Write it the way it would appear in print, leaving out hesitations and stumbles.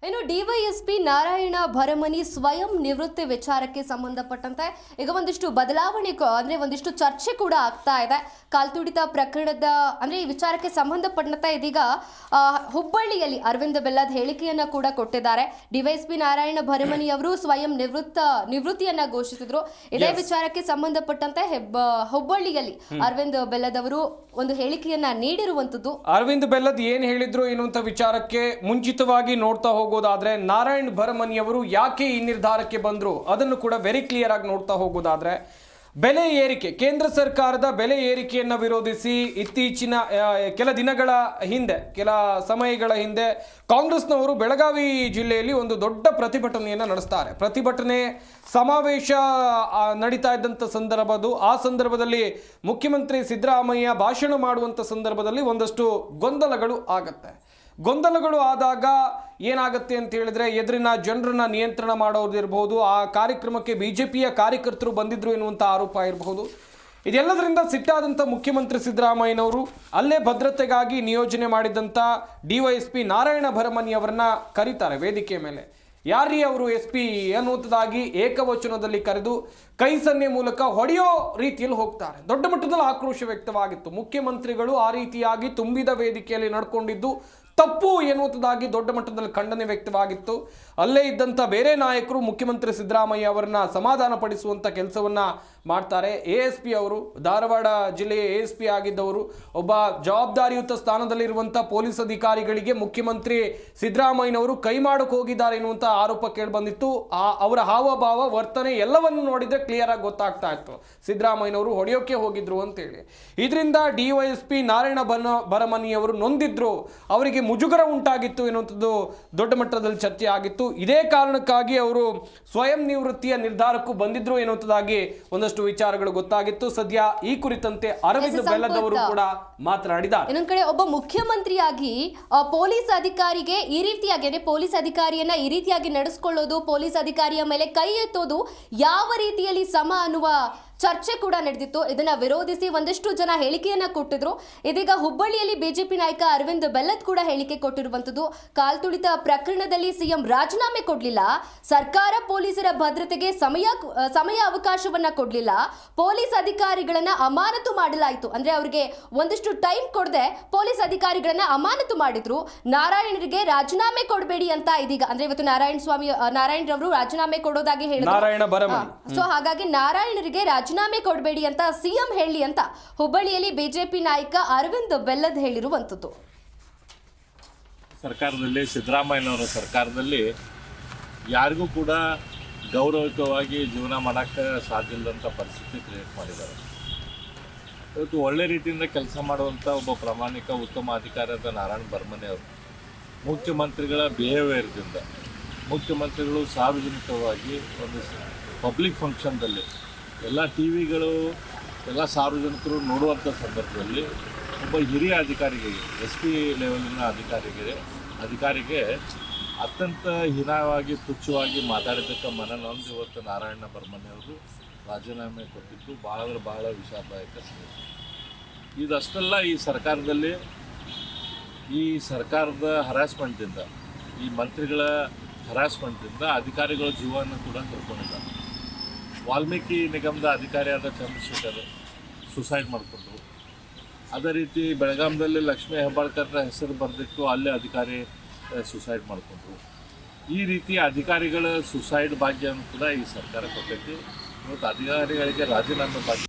ಇನ್ನು ಡಿವೈಎಸ್ಪಿ ನಾರಾಯಣ ಭರಮನಿ ಸ್ವಯಂ ನಿವೃತ್ತಿ ವಿಚಾರಕ್ಕೆ ಸಂಬಂಧಪಟ್ಟಂತೆ ಈಗ ಒಂದಿಷ್ಟು ಬದಲಾವಣೆ ಅಂದ್ರೆ ಒಂದಿಷ್ಟು ಚರ್ಚೆ ಕೂಡ ಆಗ್ತಾ ಇದೆ. ಕಾಲ್ತುಳಿತ ಪ್ರಕರಣದ ಅಂದ್ರೆ ಈ ವಿಚಾರಕ್ಕೆ ಸಂಬಂಧಪಟ್ಟಂತೆ ಇದೀಗ ಹುಬ್ಬಳ್ಳಿಯಲ್ಲಿ ಅರವಿಂದ ಬೆಲ್ಲದ್ ಹೇಳಿಕೆಯನ್ನ ಕೂಡ ಕೊಟ್ಟಿದ್ದಾರೆ. ಡಿವೈಎಸ್ಪಿ ನಾರಾಯಣ ಭರಮನಿ ಅವರು ಸ್ವಯಂ ನಿವೃತ್ತಿಯನ್ನ ಘೋಷಿಸಿದ್ರು. ಇದೇ ವಿಚಾರಕ್ಕೆ ಸಂಬಂಧಪಟ್ಟಂತೆ ಹುಬ್ಬಳ್ಳಿಯಲ್ಲಿ ಅರವಿಂದ ಬೆಲ್ಲದ್ ಅವರು ಒಂದು ಹೇಳಿಕೆಯನ್ನ ನೀಡಿರುವಂತದ್ದು. ಅರವಿಂದ್ ಬೆಲ್ಲದ್ ಏನ್ ಹೇಳಿದ್ರು ಎನ್ನುವಂತ ವಿಚಾರಕ್ಕೆ ಮುಂಚಿತವಾಗಿ ನೋಡ್ತಾ ಹೋಗೋದಾದ್ರೆ ನಾರಾಯಣ್ ಭರಮನಿ ಅವರು ಯಾಕೆ ಈ ನಿರ್ಧಾರಕ್ಕೆ ಬಂದ್ರು ಅದನ್ನು ಕೂಡ ವೆರಿ ಕ್ಲಿಯರ್ ಆಗಿ ನೋಡ್ತಾ ಹೋಗೋದಾದ್ರೆ, ಬೆಲೆ ಏರಿಕೆ, ಕೇಂದ್ರ ಸರ್ಕಾರದ ಬೆಲೆ ಏರಿಕೆಯನ್ನು ವಿರೋಧಿಸಿ ಇತ್ತೀಚಿನ ಕೆಲ ದಿನಗಳ ಹಿಂದೆ, ಕೆಲ ಸಮಯಗಳ ಹಿಂದೆ ಕಾಂಗ್ರೆಸ್ನವರು ಬೆಳಗಾವಿ ಜಿಲ್ಲೆಯಲ್ಲಿ ಒಂದು ದೊಡ್ಡ ಪ್ರತಿಭಟನೆಯನ್ನು ನಡೆಸ್ತಾರೆ. ಪ್ರತಿಭಟನೆ ಸಮಾವೇಶ ನಡೀತಾ ಇದ್ದಂಥ ಸಂದರ್ಭದ್ದು. ಆ ಸಂದರ್ಭದಲ್ಲಿ ಮುಖ್ಯಮಂತ್ರಿ ಸಿದ್ದರಾಮಯ್ಯ ಭಾಷಣ ಮಾಡುವಂಥ ಸಂದರ್ಭದಲ್ಲಿ ಒಂದಷ್ಟು ಗೊಂದಲಗಳು ಆಗತ್ತೆ. ಗೊಂದಲಗಳು ಆದಾಗ ಏನಾಗುತ್ತೆ ಅಂತ ಹೇಳಿದ್ರೆ, ಎದುರಿನ ಜನರನ್ನ ನಿಯಂತ್ರಣ ಮಾಡೋದಿರಬಹುದು, ಆ ಕಾರ್ಯಕ್ರಮಕ್ಕೆ ಬಿಜೆಪಿಯ ಕಾರ್ಯಕರ್ತರು ಬಂದಿದ್ರು ಎನ್ನುವಂಥ ಆರೋಪ ಇರಬಹುದು. ಇದೆಲ್ಲದರಿಂದ ಸಿಟ್ಟಾದಂಥ ಮುಖ್ಯಮಂತ್ರಿ ಸಿದ್ದರಾಮಯ್ಯನವರು ಅಲ್ಲೇ ಭದ್ರತೆಗಾಗಿ ನಿಯೋಜನೆ ಮಾಡಿದಂಥ ಡಿವೈಎಸ್ಪಿ ನಾರಾಯಣ ಭರಮನಿ ಅವರನ್ನ ಕರೀತಾರೆ ವೇದಿಕೆ ಮೇಲೆ. ಯಾರೀ ಅವರು ಎಸ್ ಪಿ ಅನ್ನುವಂಥದ್ದಾಗಿ ಏಕವಚನದಲ್ಲಿ ಕರೆದು ಕೈ ಸನ್ನೆ ಮೂಲಕ ಹೊಡೆಯೋ ರೀತಿಯಲ್ಲಿ ಹೋಗ್ತಾರೆ. ದೊಡ್ಡ ಮಟ್ಟದಲ್ಲಿ ಆಕ್ರೋಶ ವ್ಯಕ್ತವಾಗಿತ್ತು. ಮುಖ್ಯಮಂತ್ರಿಗಳು ಆ ರೀತಿಯಾಗಿ ತುಂಬಿದ ವೇದಿಕೆಯಲ್ಲಿ ನಡ್ಕೊಂಡಿದ್ದು ತಪ್ಪು ಎನ್ನುವಂಥದ್ದಾಗಿ ದೊಡ್ಡ ಮಟ್ಟದಲ್ಲಿ ಖಂಡನೆ ವ್ಯಕ್ತವಾಗಿತ್ತು. ಅಲ್ಲೇ ಇದ್ದಂಥ ಬೇರೆ ನಾಯಕರು ಮುಖ್ಯಮಂತ್ರಿ ಸಿದ್ದರಾಮಯ್ಯ ಅವರನ್ನ ಸಮಾಧಾನ ಪಡಿಸುವಂಥ ಕೆಲಸವನ್ನ ಮಾಡ್ತಾರೆ. ASP ಅವರು, ಧಾರವಾಡ ಜಿಲ್ಲೆಯ ASP ಆಗಿದ್ದವರು, ಒಬ್ಬ ಜವಾಬ್ದಾರಿಯುತ ಸ್ಥಾನದಲ್ಲಿರುವಂಥ ಪೊಲೀಸ್ ಅಧಿಕಾರಿಗಳಿಗೆ ಮುಖ್ಯಮಂತ್ರಿ ಸಿದ್ದರಾಮಯ್ಯನವರು ಕೈ ಮಾಡಕ್ಕೆ ಹೋಗಿದ್ದಾರೆ ಎನ್ನುವಂಥ ಆರೋಪ ಕೇಳಿಬಂದಿತ್ತು. ಅವರ ಹಾವಭಾವ, ವರ್ತನೆ ಎಲ್ಲವನ್ನು ನೋಡಿದ್ರೆ ಕ್ಲಿಯರ್ ಆಗಿ ಗೊತ್ತಾಗ್ತಾ ಇತ್ತು ಸಿದ್ದರಾಮಯ್ಯನವರು ಹೊಡೆಯೋಕೆ ಹೋಗಿದ್ರು ಅಂತೇಳಿ. ಇದರಿಂದ DYSP ನಾರಾಯಣ ಭರಮನಿ ಅವರು ನೊಂದಿದ್ರು, ಅವರಿಗೆ ಮುಜುಗರ ಉಂಟಾಗಿತ್ತು ಎನ್ನುವಂಥದ್ದು ದೊಡ್ಡ ಮಟ್ಟದಲ್ಲಿ ಚರ್ಚೆ ಆಗಿತ್ತು. ಇದೇ ಕಾರಣಕ್ಕಾಗಿ ಅವರು ಸ್ವಯಂ ನಿವೃತ್ತಿಯ ನಿರ್ಧಾರಕ್ಕೂ ಬಂದಿದ್ರು ಎನ್ನುವಂಥದ್ದಾಗಿ ಒಂದಷ್ಟು ವಿಚಾರಗಳು ಗೊತ್ತಾಗಿತ್ತು. ಸದ್ಯ ಈ ಕುರಿತಂತೆ ಅರವಿಂದ್ ಬೆಲ್ಲದ್ ಅವರು ಕೂಡ ಮಾತನಾಡಿದ್ದಾರೆ. ಇನ್ನೊಂದು ಕಡೆ ಒಬ್ಬ ಮುಖ್ಯಮಂತ್ರಿಯಾಗಿ ಪೊಲೀಸ್ ಅಧಿಕಾರಿಗೆ ಈ ರೀತಿಯಾಗಿ, ಪೊಲೀಸ್ ಅಧಿಕಾರಿಯನ್ನ ಈ ರೀತಿಯಾಗಿ ನಡೆಸ್ಕೊಳ್ಳೋದು, ಪೊಲೀಸ್ ಅಧಿಕಾರಿಯ ಮೇಲೆ ಕೈ ಎತ್ತೋದು ಯಾವ ರೀತಿಯಲ್ಲಿ ಸಮ ಅನ್ನುವ ಚರ್ಚೆ ಕೂಡ ನಡೆದಿತ್ತು. ಇದನ್ನ ವಿರೋಧಿಸಿ ಒಂದಷ್ಟು ಜನ ಹೇಳಿಕೆಯನ್ನ ಕೊಟ್ಟಿದ್ರು. ಇದೀಗ ಹುಬ್ಬಳ್ಳಿಯಲ್ಲಿ ಬಿಜೆಪಿ ನಾಯಕ ಅರವಿಂದ್ ಬೆಲ್ಲದ್ ಕೂಡ ಹೇಳಿಕೆ ಕೊಟ್ಟಿರುವಂತದ್ದು. ಕಾಲ್ತುಳಿತ ಪ್ರಕರಣದಲ್ಲಿ ಸಿಎಂ ರಾಜೀನಾಮೆ ಕೊಡ್ಲಿಲ್ಲ, ಸರ್ಕಾರ ಪೊಲೀಸರ ಭದ್ರತೆಗೆ ಸಮಯ ಅವಕಾಶವನ್ನ ಕೊಡ್ಲಿಲ್ಲ, ಪೊಲೀಸ್ ಅಧಿಕಾರಿಗಳನ್ನ ಅಮಾನತು ಮಾಡಲಾಯಿತು. ಅಂದ್ರೆ ಅವರಿಗೆ ಒಂದಿಷ್ಟು ಟೈಮ್ ಕೊಡದೆ ಪೊಲೀಸ್ ಅಧಿಕಾರಿಗಳನ್ನ ಅಮಾನತು ಮಾಡಿದ್ರು. ನಾರಾಯಣರಿಗೆ ರಾಜೀನಾಮೆ ಕೊಡಬೇಡಿ ಅಂತ ಇದೀಗ, ಅಂದ್ರೆ ಇವತ್ತು ನಾರಾಯಣ್ ರವರು ರಾಜೀನಾಮೆ ಕೊಡೋದಾಗಿ ಹೇಳಿದ್ರು. ಸೊ ಹಾಗಾಗಿ ನಾರಾಯಣರಿಗೆ ರಾಜೀನಾಮೆ ಕೊಡಬೇಡಿ ಅಂತ ಸಿಎಂ ಹೇಳಿ ಅಂತ ಹುಬ್ಬಳ್ಳಿಯಲ್ಲಿ ಬಿಜೆಪಿ ನಾಯಕ ಅರವಿಂದ್ ಬೆಲ್ಲದ್ ಹೇಳಿರುವಂತದ್ದು. ಸರ್ಕಾರದಲ್ಲಿ, ಸಿದ್ದರಾಮಯ್ಯನವರ ಸರ್ಕಾರದಲ್ಲಿ ಯಾರಿಗೂ ಕೂಡ ಗೌರವಯುತವಾಗಿ ಜೀವನ ಮಾಡೋಕ್ಕೆ ಸಾಧ್ಯ ಇಲ್ಲದಂಥ ಪರಿಸ್ಥಿತಿ ಕ್ರಿಯೇಟ್ ಮಾಡಿದ್ದಾರೆ. ಇವತ್ತು ಒಳ್ಳೆ ರೀತಿಯಿಂದ ಕೆಲಸ ಮಾಡುವಂಥ ಒಬ್ಬ ಪ್ರಾಮಾಣಿಕ ಉತ್ತಮ ಅಧಿಕಾರಿಯಾದ ನಾರಾಯಣ ಭರಮನಿ ಅವರು ಮುಖ್ಯಮಂತ್ರಿಗಳ ಬಿಹೇವಿಯರ್ದಿಂದ, ಮುಖ್ಯಮಂತ್ರಿಗಳು ಸಾರ್ವಜನಿಕವಾಗಿ ಒಂದು ಪಬ್ಲಿಕ್ ಫಂಕ್ಷನ್ದಲ್ಲಿ ಎಲ್ಲ ಟಿವಿಗಳು, ಎಲ್ಲ ಸಾರ್ವಜನಿಕರು ನೋಡುವಂಥ ಸಂದರ್ಭದಲ್ಲಿ ಒಬ್ಬ ಹಿರಿಯ ಅಧಿಕಾರಿಗೆ, SP ಲೆವೆಲಿನ ಅಧಿಕಾರಿಗೆ ಅತ್ಯಂತ ಹೀನವಾಗಿ, ತುಚ್ಛವಾಗಿ ಮಾತಾಡಿದ್ದಕ್ಕೆ ಮನನೊಂದು ಇವತ್ತು ನಾರಾಯಣ ಭರಮನಿ ಅವರು ರಾಜೀನಾಮೆ ಕೊಟ್ಟಿದ್ದು ಬಹಳ ವಿಷಾದದಾಯಕ ಸಂಗತಿ. ಇದಷ್ಟೆಲ್ಲ ಈ ಸರ್ಕಾರದಲ್ಲಿ, ಈ ಸರ್ಕಾರದ ಹರಾಸ್ಮೆಂಟ್ದಿಂದ, ಈ ಮಂತ್ರಿಗಳ ಹರಾಸ್ಮೆಂಟ್ದಿಂದ ಅಧಿಕಾರಿಗಳ ಜೀವನ ಕೂಡ ಕಳ್ಕೊಂಡಿದ್ದಾರೆ. ವಾಲ್ಮೀಕಿ ನಿಗಮದ ಅಧಿಕಾರಿಯಾದ ಚಂದ್ರಶೇಖರ್ ಸುಸೈಡ್ ಮಾಡಿಕೊಂಡ್ರು. ಅದೇ ರೀತಿ ಬೆಳಗಾಂದಲ್ಲಿ ಲಕ್ಷ್ಮೀ ಹೆಬ್ಬಾಳ್ಕರ್ರ ಹೆಸರು ಬರೆದಿಟ್ಟು ಅಲ್ಲೇ ಅಧಿಕಾರಿ ಸುಸೈಡ್ ಮಾಡಿಕೊಂಡ್ರು. ಈ ರೀತಿ ಅಧಿಕಾರಿಗಳ ಸುಸೈಡ್ ಭಾಗ್ಯವನ್ನು ಕೂಡ ಈ ಸರ್ಕಾರ ಕೊಟ್ಟೈತಿ. ಇವತ್ತು ಅಧಿಕಾರಿಗಳಿಗೆ ರಾಜೀನಾಮೆ ಭಾಗ್ಯ